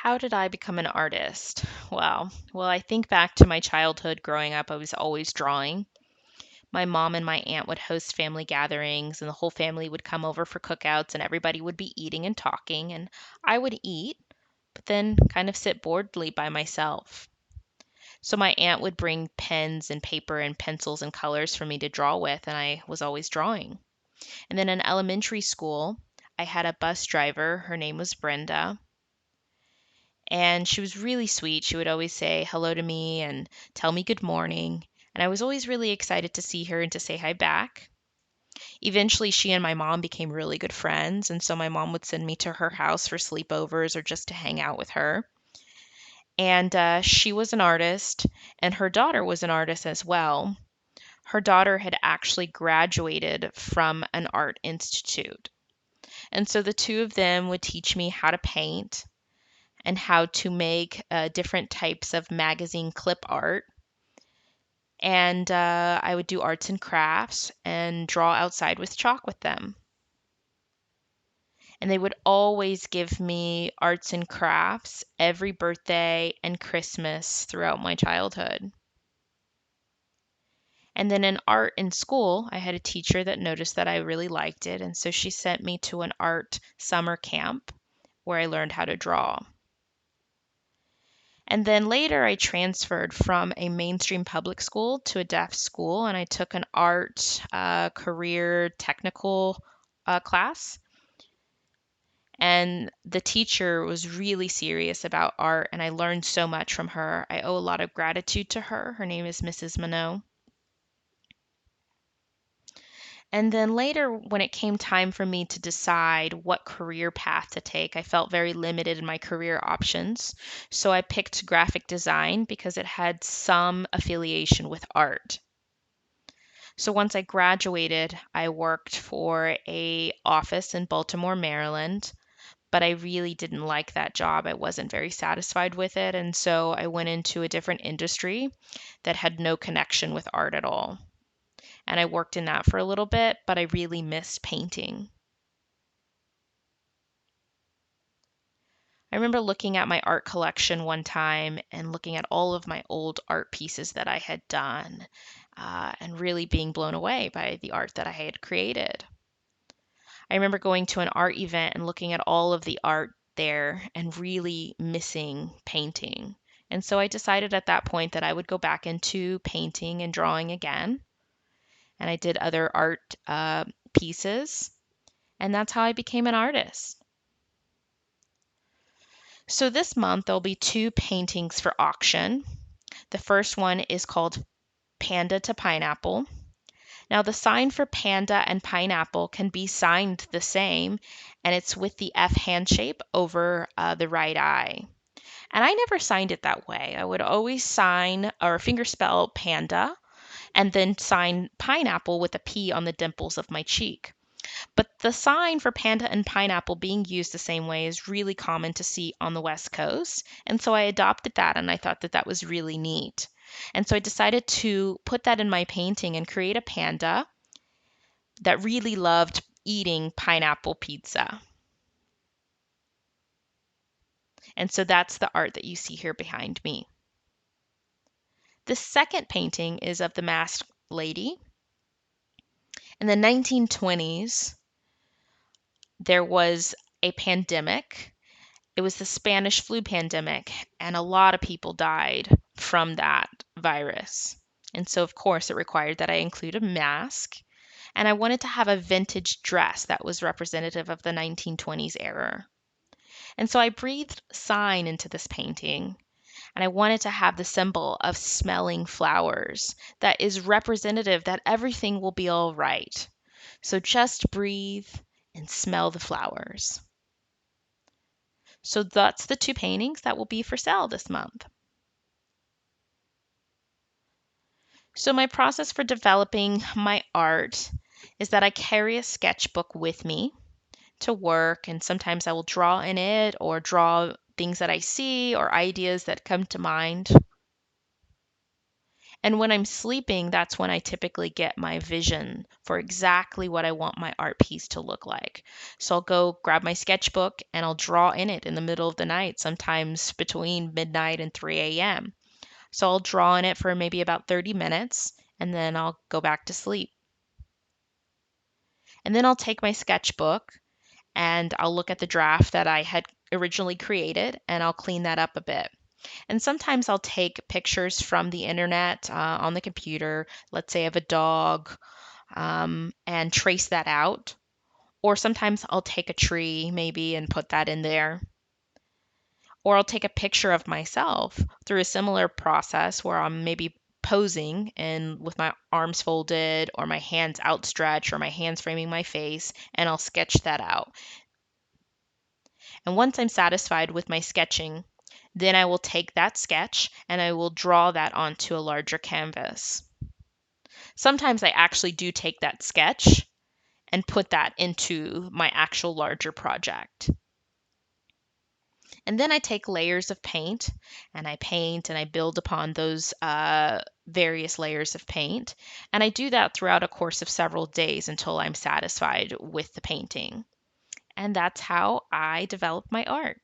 How did I become an artist? Well, I think back to my childhood growing up, I was always drawing. My mom and my aunt would host family gatherings, and the whole family would come over for cookouts, and everybody would be eating and talking, and I would eat, but then kind of sit boredly by myself. So my aunt would bring pens and paper and pencils and colors for me to draw with, and I was always drawing. And then in elementary school, I had a bus driver. Her name was Brenda. And she was really sweet. She would always say hello to me and tell me good morning. And I was always really excited to see her and to say hi back. Eventually, she and my mom became really good friends. And so my mom would send me to her house for sleepovers or just to hang out with her. And she was an artist, and her daughter was an artist as well. Her daughter had actually graduated from an art institute. And so the two of them would teach me how to paint and how to make different types of magazine clip art. And I would do arts and crafts and draw outside with chalk with them. And they would always give me arts and crafts every birthday and Christmas throughout my childhood. And then in art in school, I had a teacher that noticed that I really liked it. And so she sent me to an art summer camp where I learned how to draw. And then later, I transferred from a mainstream public school to a deaf school, and I took an art career technical class. And the teacher was really serious about art, and I learned so much from her. I owe a lot of gratitude to her. Her name is Mrs. Minot. And then later, when it came time for me to decide what career path to take, I felt very limited in my career options. So I picked graphic design because it had some affiliation with art. So once I graduated, I worked for a office in Baltimore, Maryland, but I really didn't like that job. I wasn't very satisfied with it, and so I went into a different industry that had no connection with art at all. And I worked in that for a little bit, but I really missed painting. I remember looking at my art collection one time and looking at all of my old art pieces that I had done and really being blown away by the art that I had created. I remember going to an art event and looking at all of the art there and really missing painting. And so I decided at that point that I would go back into painting and drawing again. And I did other art pieces. And that's how I became an artist. So this month there'll be two paintings for auction. The first one is called Panda to Pineapple. Now the sign for panda and pineapple can be signed the same, and it's with the F hand shape over the right eye. And I never signed it that way. I would always sign or fingerspell panda and then sign pineapple with a P on the dimples of my cheek. But the sign for panda and pineapple being used the same way is really common to see on the West Coast. And so I adopted that, and I thought that that was really neat. And so I decided to put that in my painting and create a panda that really loved eating pineapple pizza. And so that's the art that you see here behind me. The second painting is of the masked lady. In the 1920s, there was a pandemic. It was the Spanish flu pandemic, and a lot of people died from that virus. And so, of course, it required that I include a mask. And I wanted to have a vintage dress that was representative of the 1920s era. And so I breathed sign into this painting, and I wanted to have the symbol of smelling flowers that is representative that everything will be all right. So just breathe and smell the flowers. So that's the two paintings that will be for sale this month. So my process for developing my art is that I carry a sketchbook with me to work, and sometimes I will draw in it or draw things that I see or ideas that come to mind. And when I'm sleeping, that's when I typically get my vision for exactly what I want my art piece to look like. So I'll go grab my sketchbook and I'll draw in it in the middle of the night, sometimes between midnight and 3 a.m. So I'll draw in it for maybe about 30 minutes and then I'll go back to sleep. And then I'll take my sketchbook and I'll look at the draft that I had originally created and I'll clean that up a bit. And sometimes I'll take pictures from the internet on the computer, let's say of a dog, and trace that out. Or sometimes I'll take a tree maybe and put that in there. Or I'll take a picture of myself through a similar process where I'm maybe posing and with my arms folded or my hands outstretched or my hands framing my face, and I'll sketch that out. And once I'm satisfied with my sketching, then I will take that sketch and I will draw that onto a larger canvas. Sometimes I actually do take that sketch and put that into my actual larger project. And then I take layers of paint and I build upon those various layers of paint. And I do that throughout a course of several days until I'm satisfied with the painting. And that's how I develop my art.